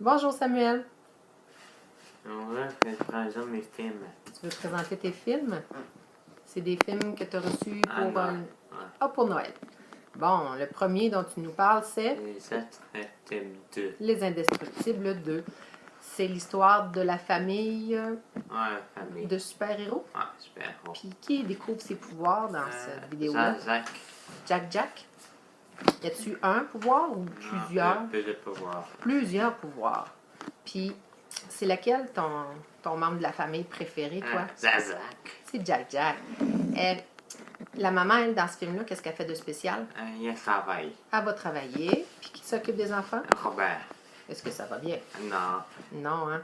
Bonjour Samuel. On va présenter mes films. Tu veux présenter tes films? C'est des films que tu as reçus pour, Noël. pour Noël. Bon, le premier dont tu nous parles, c'est Les Indestructibles 2. Les Indestructibles 2. C'est l'histoire de la famille Famille. de super-héros. Super. Puis qui découvre ses pouvoirs dans cette vidéo-là? Jack. Jack. Y a-tu un pouvoir ou plusieurs? Plusieurs pouvoirs. Plusieurs pouvoirs. Puis, c'est lequel ton membre de la famille préféré, toi? Zazak. C'est Jack. La maman, elle, dans ce film-là, qu'est-ce qu'elle fait de spécial? Il travaille. Elle va travailler. Puis qui s'occupe des enfants? Robert. Est-ce que ça va bien? Non. Non, hein?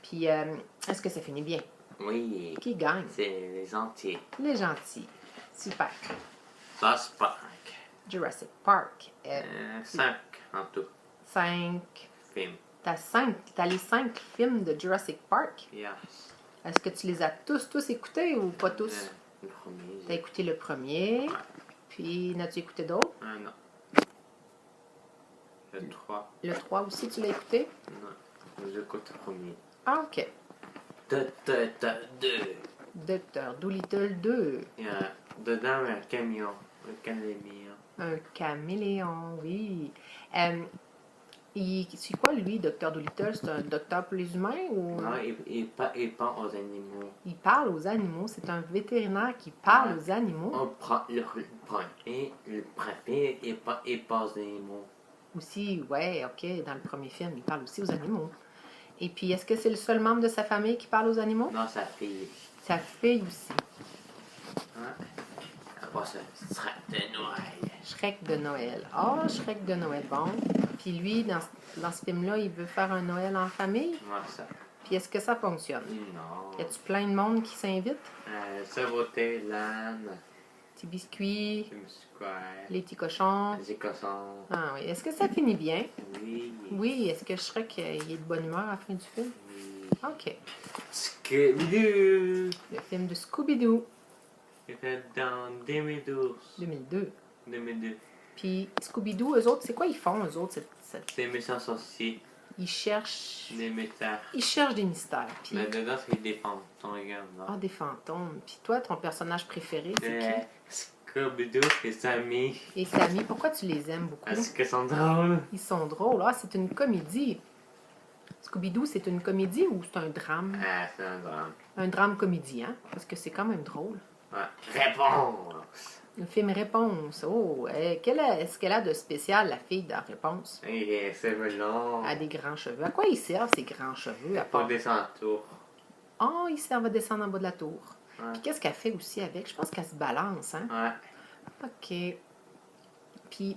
Puis, est-ce que ça finit bien? Oui. Qui gagne? C'est les entiers. Les gentils. Super. South Park. Jurassic Park. 5 en tout. 5. Films. T'as les 5 films de Jurassic Park. Yes. Est-ce que tu les as tous écoutés ou pas tous? Le premier. T'as écouté le premier. Ouais. Puis, n'as-tu écouté d'autres? Non. Le 3. Le 3 aussi, tu l'as écouté? Non. J'écoute le premier. Ah, OK. 2. Docteur Dolittle 2. Il y a dedans un camion. Un caméléon. Un caméléon, oui. C'est quoi, lui, Docteur Dolittle? C'est un docteur pour les humains ou... Non, il parle aux animaux. Il parle aux animaux. C'est un vétérinaire qui parle aux animaux. On prend le premier, il passe aux animaux. Aussi, ouais, OK. Dans le premier film, il parle aussi aux animaux. Et puis, est-ce que c'est le seul membre de sa famille qui parle aux animaux? Non, sa fille. Sa fille aussi. Après ça, Shrek de Noël. Shrek de Noël. Ah, Shrek de Noël, bon. Puis lui, dans ce film-là, il veut faire un Noël en famille. Ouais, ça. Puis est-ce que ça fonctionne? Non. Y a-tu plein de monde qui s'invite? Sauveté, l'âne. Petits biscuits, Tim Square. les petits cochons. Les cochons. Ah oui. Est-ce que ça finit bien? Oui. Oui. Est-ce que Shrek il est de bonne humeur à la fin du film? Oui. OK. Scooby-Doo. Le film de Scooby-Doo, Il fait dans 2012. 2002. 2002. Puis Scooby-Doo, eux autres, c'est quoi ils font, eux autres? C'est méchants sorciers. Ils cherchent... Des métars. Ils cherchent des mystères. Puis... Mais dedans, c'est des fantômes, regarde. Ah, des fantômes. Puis toi, ton personnage préféré, c'est qui? Scooby-Doo et Sammy. Et Sammy, pourquoi tu les aimes beaucoup? Parce qu'ils sont drôles. Ils sont drôles. Ah, c'est une comédie. Scooby-Doo, c'est une comédie ou c'est un drame? Ah, c'est un drame. Un drame comédie, hein? Parce que c'est quand même drôle. Ouais. Réponse. Le film Réponse. Oh, est-ce qu'elle a de spécial, la fille dans Réponse? Et c'est long. Elle a des grands cheveux. À quoi ils servent, ces grands cheveux? À Pour part... descendre tour. Oh, ils servent à descendre en bas de la tour. Ouais. Puis qu'est-ce qu'elle fait aussi avec? Je pense qu'elle se balance, hein? Ouais. OK. Puis,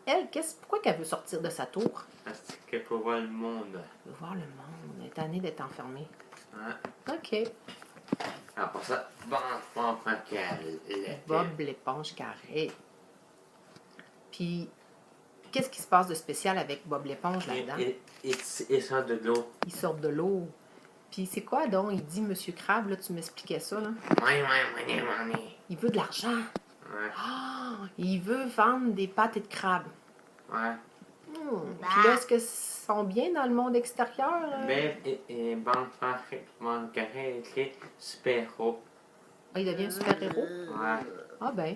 elle, pourquoi qu'elle veut sortir de sa tour? Parce que pour voir le monde. Elle veut voir le monde. Elle est tannée d'être enfermée. Ouais. OK. Après ça, bon, Bob l'éponge carré. Puis, qu'est-ce qui se passe de spécial avec Bob l'éponge là-dedans? Il sort de l'eau. Il sort de l'eau. Puis, c'est quoi donc? Il dit, Monsieur Crabe, là, tu m'expliquais ça, là? Money. Il veut de l'argent. Ouais. Ah! Il veut vendre des pâtés de crabe. Ouais. Puis là, est-ce que sont bien dans le monde extérieur? Ben, et bon, carré, écrit super-héros. Ah, il devient un super-héros? Ouais. Ah ben.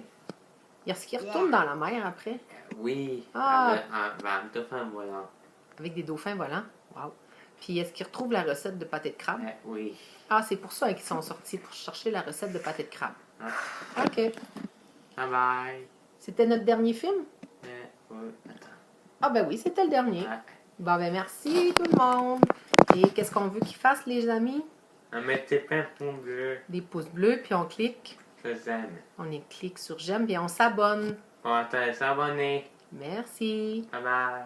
Est-ce qu'il retourne dans la mer après? Oui. Ah. Avec deux femmes volantes. Avec des dauphins volants? Wow. Puis est-ce qu'il retrouve la recette de pâté de crabe? Oui. Ah, c'est pour ça qu'ils sont sortis, pour chercher la recette de pâté de crabe. Ouais. OK. Bye bye. C'était notre dernier film? Oui, attends. Ah ben oui, c'était le dernier. Ouais. Bon ben merci tout le monde. Et qu'est-ce qu'on veut qu'ils fassent, les amis? Mettez plein de pouces bleus. Des pouces bleus, puis on clique. Je vous aime. On clique sur j'aime, puis on s'abonne. Pour s'abonner. Merci. Bye bye.